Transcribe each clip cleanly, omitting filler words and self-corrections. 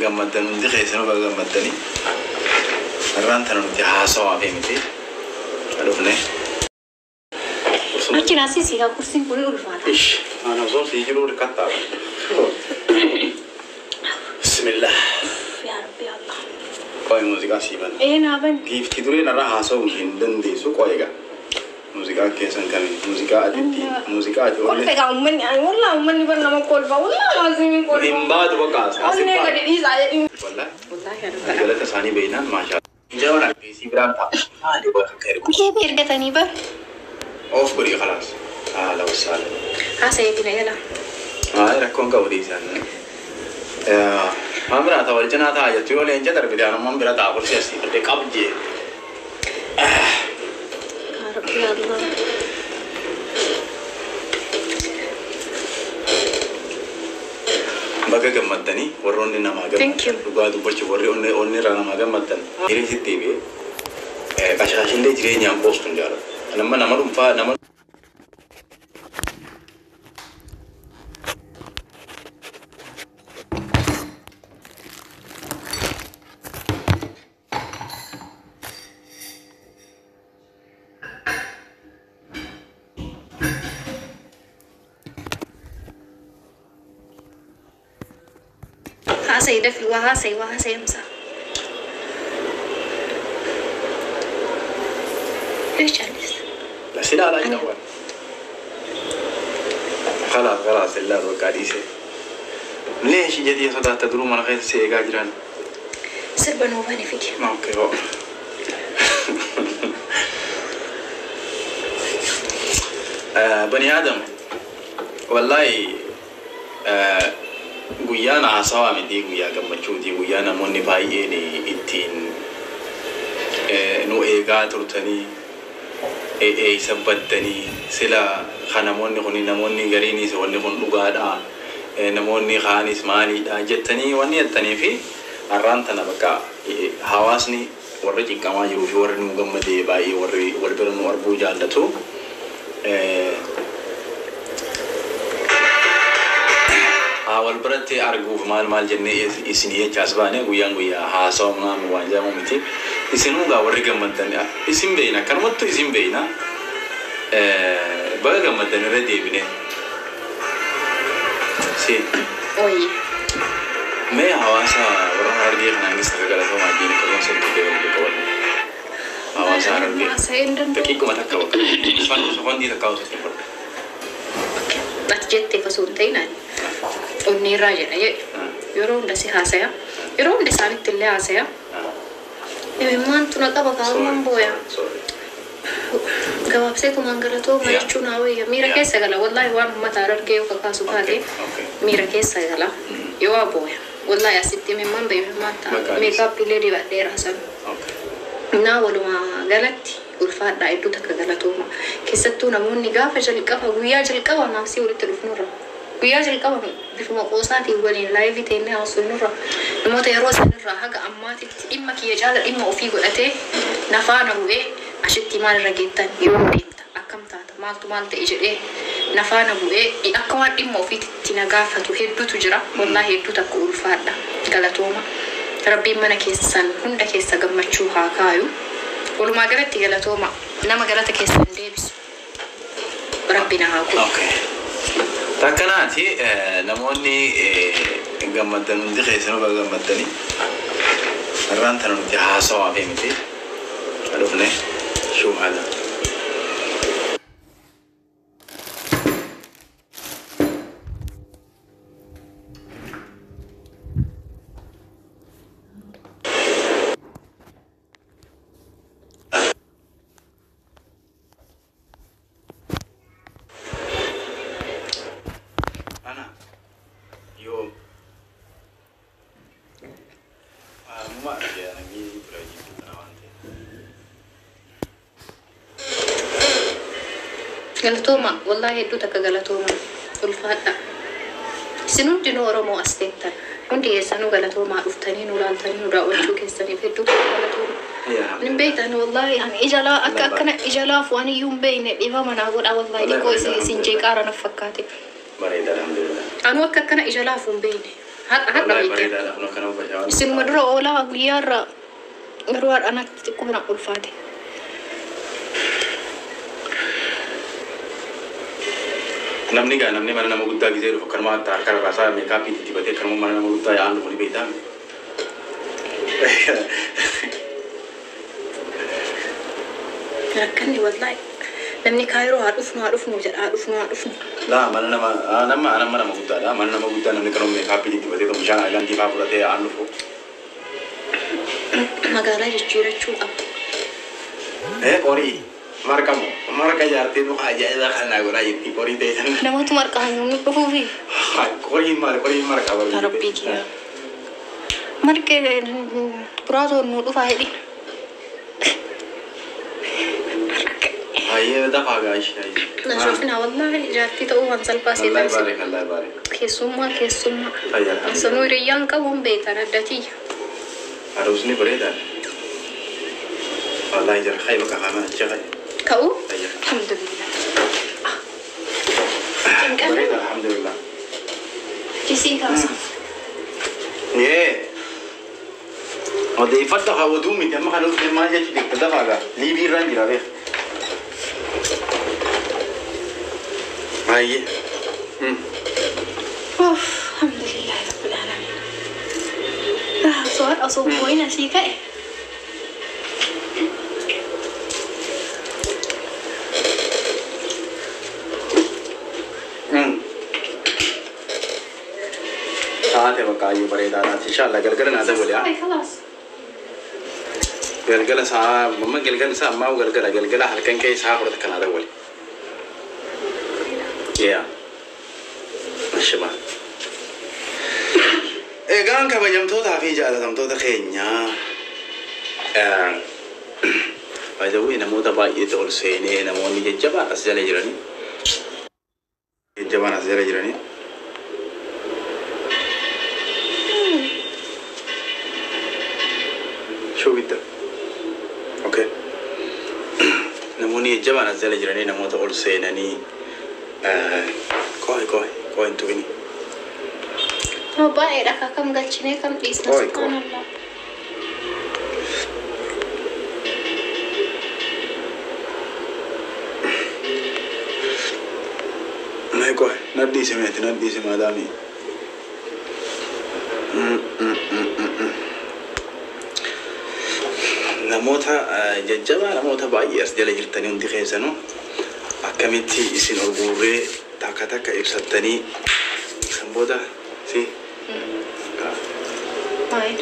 gammadan hundi keessanuu baga gammadanii irraan tan nuti haasawaa fi miti adufne achi nasi siga kursi puri ulfaata ana zon si jiru rikatta bismillah ya rabbi allah koy musiika siiban naaban gifti dure narra haasawuu hin dandeessu qoyga musiika keessan kami musiika aditti musiika kol ajoollee fega umman ay walla umman bar nama kol ba walla lazim kol ba imbaad waqaas onne gadi isa wallahi wallahi ya rabbi galata sani beinaan maasha jawara bisi biran ta hadi ba khair كيف يرقتني بر اوف بري خلاص اهلا وسهلا سيدنا يلا هاي ركون قودي سان امرا تولجنا تا يتيو لين جدر بدي انا من برا داخل سياسي بدي قبجي يا ربي يا الله baga gammadani warronni nama Thank you. dhugaa dubbachu warri onni rana nama gammadan jireenya tiibe qashashillee jireenyaan qoostun jaala nama dhuunfaa nama سيدة في وها مسا ليش جالس لا سلا لا جنوا خلاص الله وقاديسه ليش جدي صدا تدرو من غير سيغا جيران سربا نوباني فيك اوكي هو بني ادم والله guyyaana haasawaa miti guyyaa gammachuuti guyyaa namoonni baay'een ittiin nu eegaa turtanii sabbattanii sila kan namoonni gariinis wanni kun dhugaadha namoonni kaanis maaliidha jettanii wanni jettanii fi har'aan tana bakka hawaasni warri cinqamaa jiruu fi warri nu gammadee baay'ee warri wal bira nu arguu jaallatu awal berarti argu mal jenne isini ya casbane guyang haso ngam wanja mumiti isinu ga warri gammadan isim beina kan motto isim beina baga gammadan rede bine si oi me hawasa orang hargi nangis segala sama gini kalau sentuh dewan ke kawan hawasa hargi tapi ku mata kau sanu sohon di takau sesuatu budget ke suntai nan onni rajana ye yoro nda si hasaya yoro nda sani tille hasaya man tuna ka baka man boya gawab se tu mangala to mai chuna we mira ke sagala wallahi wan mata rar ke ka kasu kate mira ke sagala yo boya wallahi asitti me man be mata makeup ile di badde rasan na waluma galatti ulfaadha iddoo takka galatooma keessattuu namoonni gaafa jalqaba guyyaa jalqaba naafsii walitti dhufnurra guyyaa jalqaba bifuma qoosaatiin waliin laayivii teennee haasofnurra namoota yeroo sanirraa haga ammaatitti dhimma kiyya caala dhimma ofii godhatee nafaana bu'ee ashitti maalirra geettan yoo deemta akkam taata maaltu maal ta'e jedhee nafaana bu'ee akka waan dhimma ofiitti na gaafatu hedduutu jira wallaahi hedduu takka ulfaadha galatooma rabbiin mana keessan hunda keessa gammachuu haa kaayu walumaa galatti galatooma nama galata keessan deebisu rabbina haa kun takkanaati namoonni gammadan hundi keessanuu baga gammadanii irraan tan nuti haasawaa fi miti adufne shuhada galatooma wallahi hedduu takka galatooma ulfaadha isinun dinoo oromoo asteettan hundi keessanuu galatoomaa dhuftanii nu laaltanii nu daawwachuu keessaniif hedduu takka galatooma nin beektan wallahi an ijalaa akkana ijalaaf waan iyyuu hin beekne dhiifa manaa godha wallahi dhiqoo isin jeeqaara naf fakkaate bareeda alhamdulillah anu akkana ijalaaf hin beekne والله بريدة نحن كنا بجاوب سن مدرو أولا غيار غروار أنا تكون أقول فادي namni mana nama guddaa gisee dhufu kanuma harka raasaa meekaappii itti batee kanuma mana nama guddaa yaa'an dhufu ni beektaa. Rakkanni wallahi namni kaayiroo haa dhufnu jedha haa dhufnu. Laa mana nama guddaadha mana nama guddaa namni kanuma meekaappii itti batee kan bishaan ayyaantii fa'aa fudhatee yaa'an dhufu. Magaalaa jijjiirachuu qaba. Qorii. Marka jaartii nu ajaa'iba kana godhaa jirti qorii ta'e. Namoota marqaa nu dhufuufi. Qorii marqa barbaadu. Rabbii kiyya. Marqee biraatoo nu dhufaa hedhi. Hayyee dafaa gaashii. Nashofina wallahi jaartii ta'uu waan salphaa seetan. Allah baare. Keessummaa. Sanuu hiriyyaan qabuun beekan addatii. Aroosni bareeda. Wallahi jara khayba ka khama jara. Kau? Alhamdulillah. Bareeda alhamdulillah. Kisi kasa. Yeah. Ode ifadda hawdumi tamma khalu ma jati dik dafaga. Libi rangi rabe. Haye. Alhamdulillah rabbil alamin. Soal asal poin nasi kai. साथ है वकाई बड़े दादा इंशाल्लाह गलगल ना दे बोलिया خلاص गलगल सा मम्मा गलगल सा अम्मा गलगल हलकन के सा पड़ता कना दे बोली या माशाल्लाह गान का बजम तो ताफी ज्यादा हम तो खेन्या बाय द वे नमो तबा ये तो सेने नमो नि जबा असजले जिरनी Shobita. Okay. Namoni jabana zale jirani namota olse nani koi into ini. Oh baik dah kakak mengacine kam isna subhanallah. Nai koi naddi se madami. Namoota jajjabaa namoota baay'ee as jala jirtanii hundi keessanuu akkamitti isin ol guurree takka ibsattanii san booda si Main.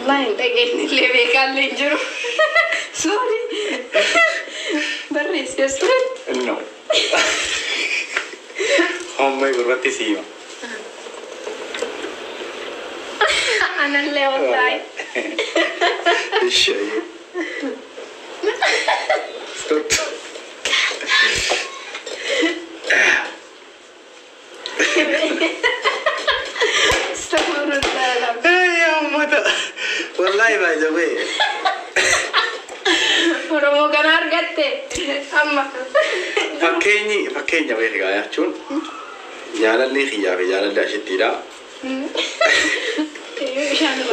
Lain dhageenyi illee beekaallee hin jiru. Sorry. Barreessee turan. No. Homma gurratti siima. Anallee wallahi. Ishee. Stop. Wallahi by the way. Oromoo kana argatte amma. Fakkeenya beekaa jechuun jaalalli xiyyaa fi jaalalli ashittiidha.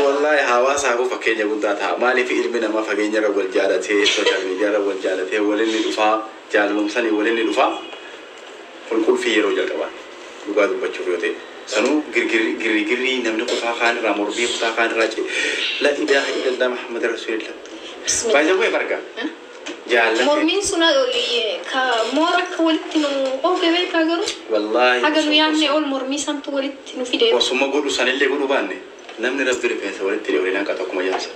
Wallahi hawaasaafuu fakkeenya guddaa ta'a. Maaliif ilmi namaa fageenya irra wal jaalatee sooshaal miidiyaa irra wal jaalatee walinni dhufaa jaalalumsanii walinni dhufaa qulqulluu yeroo jalqabaa dhugaa dubbachuuf yoo ta'e. Sanuu girgirrii namni kutaa kaan irraa morbii kutaa kaan irraa la ilaaha illallah Muhammad Rasulillah. Baay'ee bu'ee barga. Jaallatee. Mormiin suna ka moora akka walitti nu oofee beekaa garuu. Wallahi. Haga nu yaadne ol mormii santu walitti nu fide. Osuma godhu sanillee godhu baanne namni rabbi rifeensa walitti dhiyoo akka tokkuma jaamsa.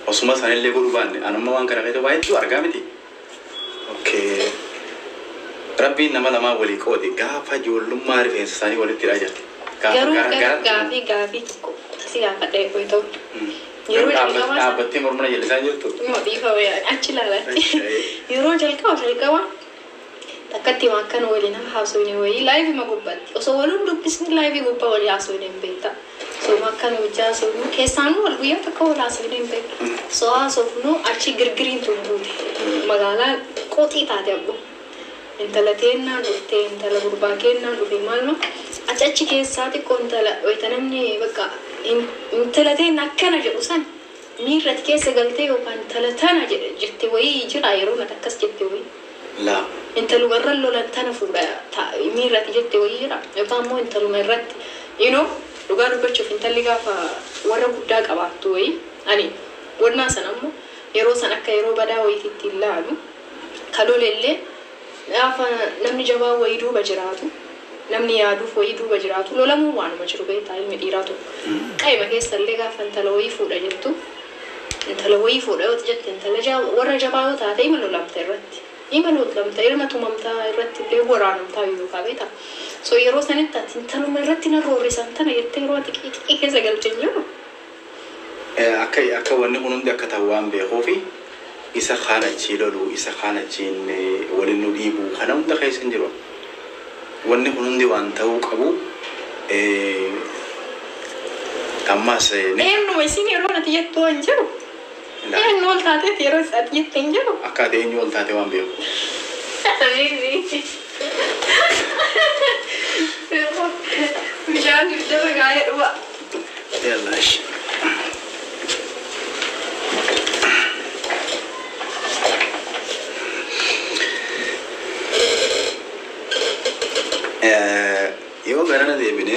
Osuma sanillee godhu baanne anamma waan kana feete baay'ee argaa miti. Okay. Rabbiin nama lamaa walii qoode gaafa ijoollummaa rifeensa isaanii walitti dhaajate. Garuu gaafii tokko si gaafadhee koyi ta'u. Yeroo jalqabaa dhaabbattee mormana jallisaa jirtu. Dhiifame achi ilaalatti. Yeroo jalqaba takkatti waan kana waliin haasofne wayii laayivii gubbatti. Osoo waliin dubbisni laayivii gubbaa walii haasofne hin beekta. So makkan hojjaa haasofnu keessaan wal guyyaa takka wal haasofne hin beekta. So haasofnu achi girgiriin tun buute. Magaalaan qoxii taate abbo. Intala teennaan dhuftee intala gurbaa keennaan dhufe maalma. achi keessaati kontala waytanamni bakka intalatee nakkana jedhu san miirratti keessa galtee yookaan talatana jette wayii jira yeroo na akkas jette wayii. La. Intaluma irra lolan tana fuudha miirratti jette wayii jira yookaan immoo intaluma irratti dhugaa dubbachuuf intalli gaafa warra guddaa qabaattu wayii ani wannaa san ammoo yeroo san akka yeroo badaa wayiitti ilaalu kalolellee gaafa namni jabaa wayii duuba jiraatu. Namni yaaduuf wayii duuba jiraatu lolamuu waanuma jiru beektaa ilmi dhiiraa tokko qaayima keessa illee gaafa intala wayii fuudha jettu intala wayii fuudha yoo jette intala warra jabaa yoo taate ima lolamta irratti ima lolamta ilma tumamtaa irratti illee waraanamtaa yoo beektaa so yeroo sanitti ati intaluma irratti na roorrisan tana jettee yeroo xiqqii keessa galchee jiru. Akka wanni kun hundi akka ta'u waan beekuufi isa kaan achii loluu isa kaan achiin waliin nu dhiibuu kana hunda keessa hin jiru. Wanni kun hundi waan ta'uu qabu ammas eenyuma isin yeroo ati jettu hin jiru eenyu ol taatee yeroo ati jette hin jiru akka ati eenyu ol taate waan beeku. Bishaan ibidda gaa'ee dhufa. Yallaash. Yoo garana deebine